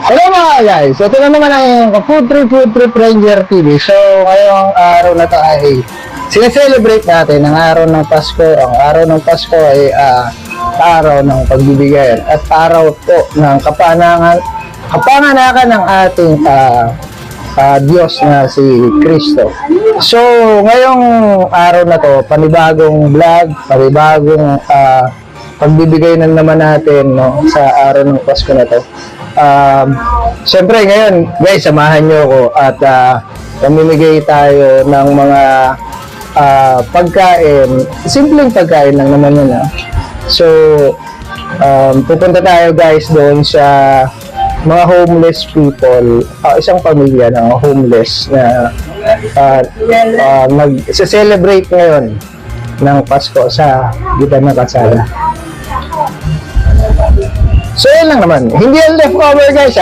Hello mga guys! Ito na naman ang Food Trip Ranger TV. So, ngayong araw na to ay sineselebrate natin ang araw ng Pasko. Ang araw ng Pasko ay araw ng pagbibigayan at araw to ng kapanganakan ng ating Diyos na si Kristo. So, ngayong araw na to, panibagong vlog, panibagong pagbibigay na naman natin sa araw ng Pasko na to. Siyempre ngayon guys, samahan nyo ako at pamimigay tayo ng mga pagkain, simpleng pagkain lang naman yun. So pupunta tayo guys doon sa mga homeless people, isang pamilya ng homeless na nag-celebrate ngayon ng Pasko sa gitna ng kalsada. So yan lang naman, hindi yan leftover guys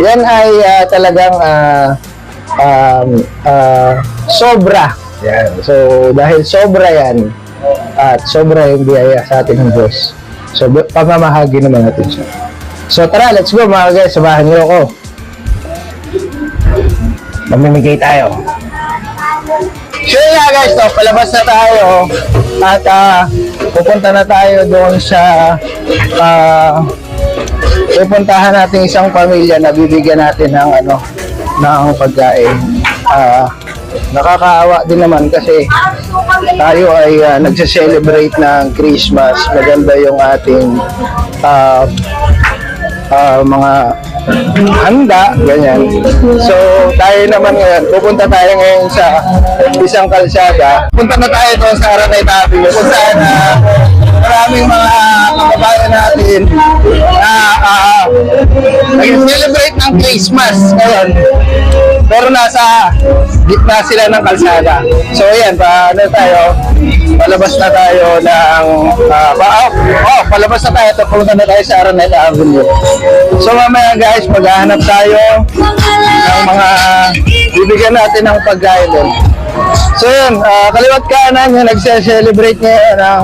yan ay talagang sobra yan. So dahil sobra yan at sobra yung biyaya sa atin ng Diyos, so pamamahagi naman natin siya. So tara, let's go mga guys, samahan niyo ako, mamimigay tayo. So yun guys, palabas na tayo at pupunta na tayo doon sa pupuntahan natin isang pamilya na bibigyan natin ng ng pagkain. Nakakaawa din naman kasi tayo ay nagse-celebrate ng Christmas. Maganda yung ating mga handa, ganyan. So tayo naman ngayon, pupunta tayo ngayon sa isang kalsada. Punta na tayo doon sa Araneta Avenue kung saan maraming mga kababayan natin na nag-celebrate ng Christmas ngayon, pero nasa gitna sila ng kalsada. So ayan, palabas na tayo ng palabas na tayo, pupunta na tayo sa Araneta Avenue. So mamaya guys, maghahanap tayo ng mga bibigyan natin ng pagkain doon. So yun, kaliwat kanan yung nagse-celebrate ngayon ng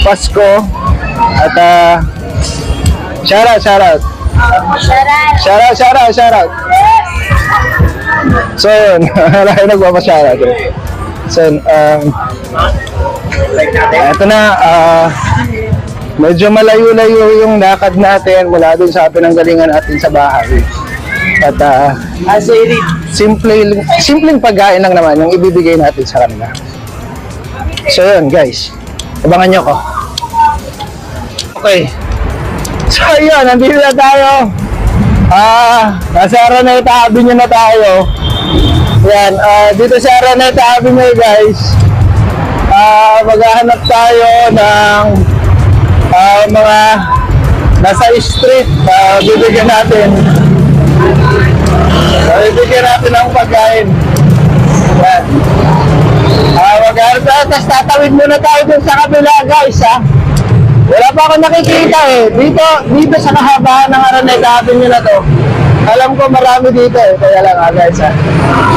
Pasko at shout out. So yun, nagpapa-shout out. So yun, ito na, medyo malayo-layo yung lakad natin mula dun sa pinanggalingan natin sa bahay. At simpleng pagkain lang naman yung ibibigay natin sa kanila. So yun guys, abangan nyo ko. Okay. So yun, nandito na tayo. Nasa Araneta Avenue na tayo. Yan, dito sa Araneta Avenue guys, maghahanap tayo ng mga nasa street. Bibigyan natin ng pagkain. Yan. Maghahanap tayo, tapos tatawid muna tayo dun sa kabila guys Wala pa ako nakikita dito sa kahabaan ng Araneta Avenue na to. Alam ko marami dito kaya lang guys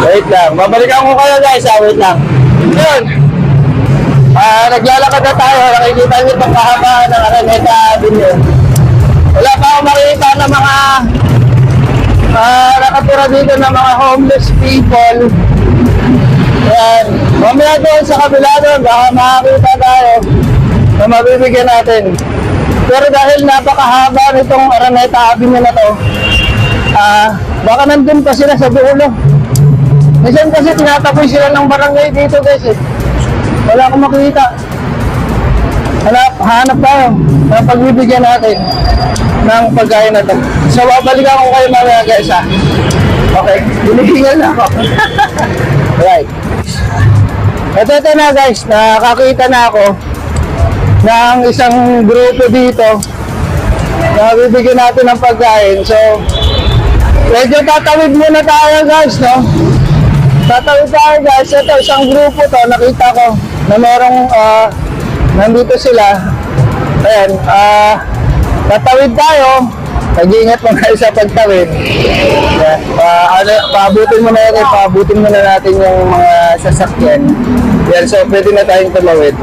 wait lang, babalikan ko kayo guys wait lang. Yun, naglalakad na tayo, nakikita nyo itong kahabaan ng Araneta Avenue. Wala pa ako makikita ng mga nakatira dito ng mga homeless people. Yan, mamaya doon sa kabila doon baka makakita tayo na mabibigyan natin. Pero dahil napakahaba nitong Araneta Avenue na to, baka nandun pa sila sa dulo. Minsan kasi tinatapoy sila ng barangay dito guys Wala akong makikita. Hanap tayo na pagbibigyan natin ng pagkain na to. So babalikan ko kayo mamaya guys Okay, hinihingal na ako. Right. Ito na guys, nakakita na ako ng isang grupo dito na bibigyan natin ng pagkain. So medyo tatawid muna tayo guys Tatawid tayo guys. Ito isang grupo to, nakita ko na merong nandito sila. Ayan, tatawid tayo. Nag-iingat mo tayo sa pagtawid. Ayan, paabutin muna natin yung mga sasakyan. Yan, so pwede na tayong tumawid.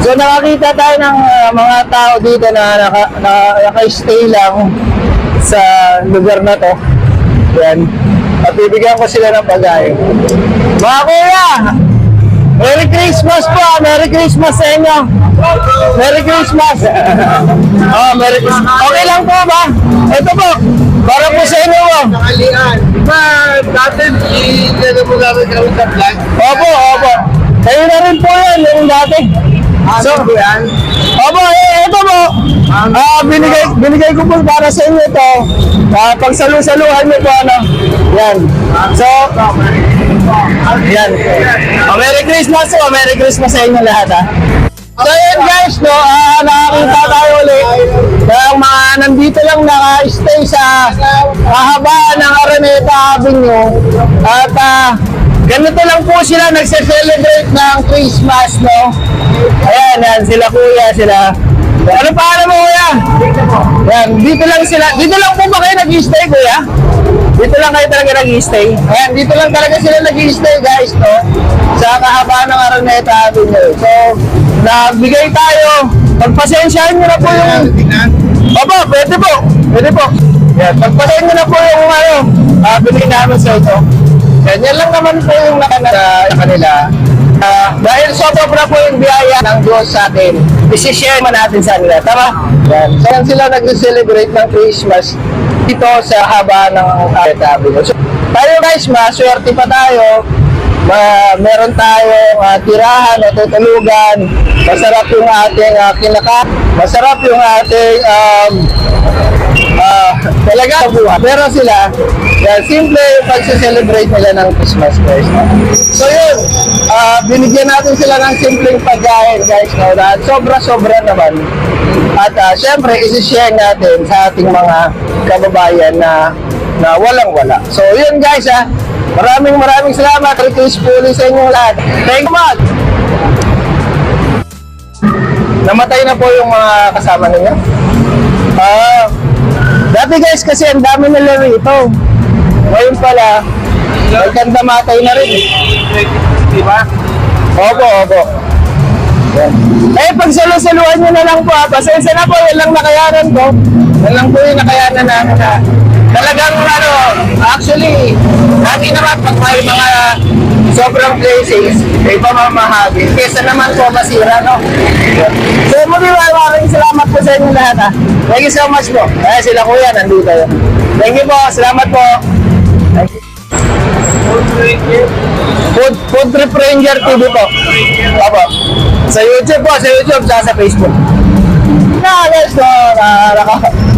So nakakita tayo ng mga tao dito na naka-stay lang sa lugar na to. Yan. At bibigyan ko sila ng pagkain. Mga kuya! Merry Christmas po! Merry Christmas sa inyo! Merry Christmas! Oh, Merry Christmas! Okay lang po ba? Ito po! Para po sa inyo po! Nakalian. Dati, hindi mo gagawin ka sa vlog. Opo, opo. Kayo na rin po yan, yung dati. So, yan? Opo, ito po. Binigay ko po para sa inyo ito. Pagsalu-saluhan niyo po, ano. Yan. So, yan. Merry Christmas po. Merry Christmas sa inyo lahat, ha. So yun guys, no, nakakita tayo ulit ng mga nandito lang naka-stay sa kahabaan ng Araneta Avenue. At ganito lang po sila nagse-celebrate ng Christmas, no. Ayan, yan, sila kuya, sila. Ano pangalan mo kuya? Yan, dito lang sila. Dito lang po ba kayo nag-stay kuya? Dito lang kayo talaga nag-stay. Ayan, dito lang talaga sila nag-stay guys, no. Sa kahabaan ng Araneta Avenue. So, nagbigay tayo. Pagpasensyahan nyo na po yung... Opo, pwede po. Pwede po. Yan, pagpasensyahan nyo na po yung binigay namin sa ito. Yan lang naman po yung kanila. Dahil sobra po yung biyaya ng Diyos sa atin, isi-share man natin sa kanila. Tama? Yan. So, yan sila nag-celebrate ng Christmas dito sa haba ng Araneta Avenue. So, tayo guys, maswerte pa tayo. Meron tayong tirahan o tutulugan. Masarap yung ating kinaka. Masarap yung ating talaga buhay. Pero sila, yan, simple yung pag-celebrate nila ng Christmas guys. So yun, binigyan natin sila ng simpleng pagkain guys. No? Sobra-sobra naman. At syempre, isi-share natin sa ating mga kababayan na walang-wala. So yun guys maraming salamat. Peacefully sa inyong lahat. Thank you much. Namatay na po yung mga kasama ninyo. Dati guys kasi ang dami nila rito. Ngayon pala, nagkandamatay na rin. Diba? Opo. Yan. Pagsalusaluhan nyo na lang po pasensya na po, yan lang nakayanan ko. Yan lang po yung nakayanan namin talagang actually, dati naman pag may mga sobrang places, may pamamahagi. Kesa naman po masira, no? So, maraming salamat po sa inyo lahat, Thank you so much po. Sila kuya, nandito yun. Thank you po, salamat po. Thank you. Food Trip Ranger TV po. Opo. Sa YouTube po, sa Facebook. Guys,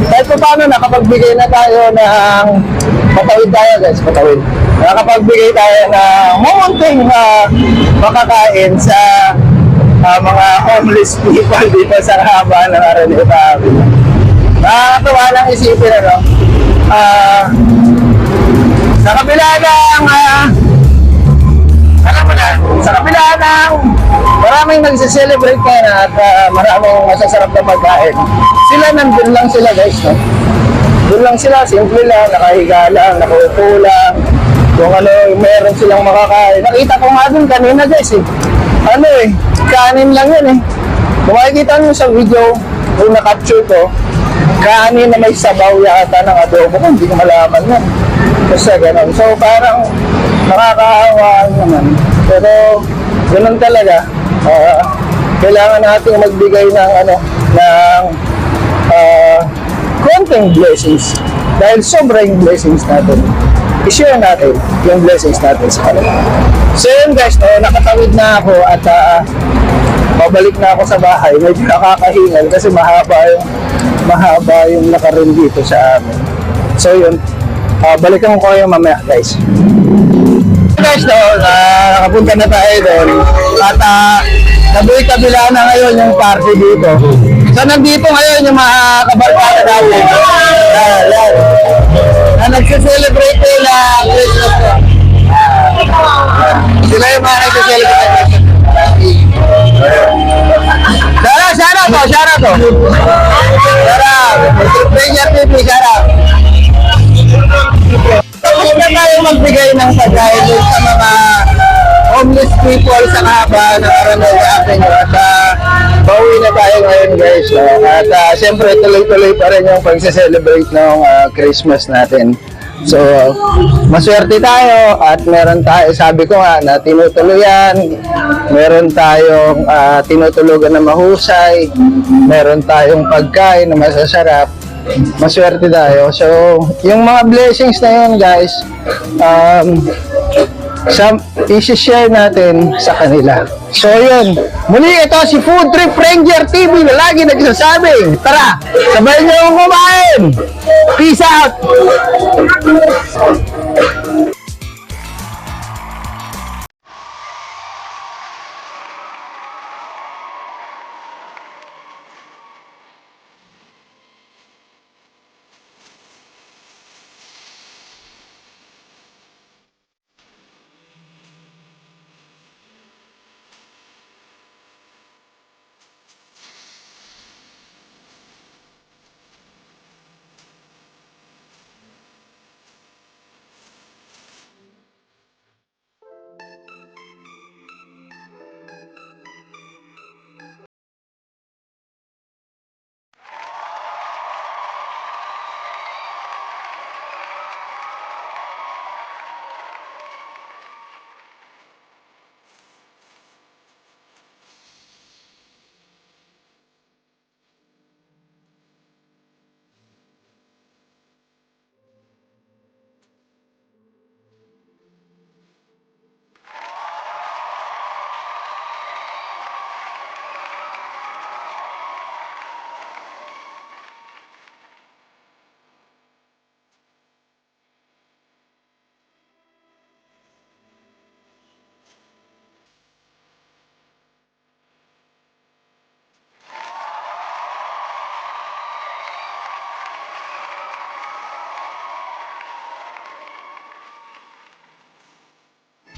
kahit pa paano nakapagbigay na tayo ng patawid tayo guys, patawid. Nakapagbigay tayo ng munting makakain sa mga homeless people dito sa haba ng Araneta Avenue. Nakakatawa lang isipin sa kabila ng sa kabila ng maraming nagse-celebrate ka na at maraming masasarap na pagkain. Sila nandun lang sila guys, no? Doon lang sila, simple lang, nakahiga lang, nakaupo lang. Kung meron silang makakain. Nakita ko nga dun kanina guys kanin lang yun Kung makikita nyo sa video, kung na-capture ko, kanin na may sabaw yata ng adobo ko, hindi ko malaman yan. Kasi ganun. So parang nakakaawa naman. Pero ganun talaga. Kailangan natin magbigay ng konting blessings. Dahil sobra yung blessings natin. I-share natin yung blessings natin sa kanila. So yun guys, nakatawid na ako at pabalik na ako sa bahay. Medyo nakakahingal kasi mahaba yung nakarin dito sa amin. So yun, balikan ko kayo mamaya guys. Guys, nakapunta na tayo doon at tabi-kabila na ngayon yung party dito. So nandito ngayon yung mga kabarkada natin na nagse-celebrate nila Christmas ko. Sila yung mga nagse-celebrate. Shout out. Ranger TV, shout out. Tapos na tayo magbigay ng pagkain sa mga homeless people sa Kaaba ng Araneta Avenue at pauwi na tayo ngayon guys. No? At siyempre tuloy-tuloy pa rin yung pagse-celebrate ng Christmas natin. So, maswerte tayo at meron tayo, sabi ko nga, na tinutuluyan, meron tayong tinutulugan na mahusay, meron tayong pagkain na masasarap, maswerte tayo. So, yung mga blessings na yun guys, isi-share natin sa kanila. So yun, muli ito si Food Trip Ranger TV na lagi nagsasabing, tara, sabay niyo akong kumain! Peace out!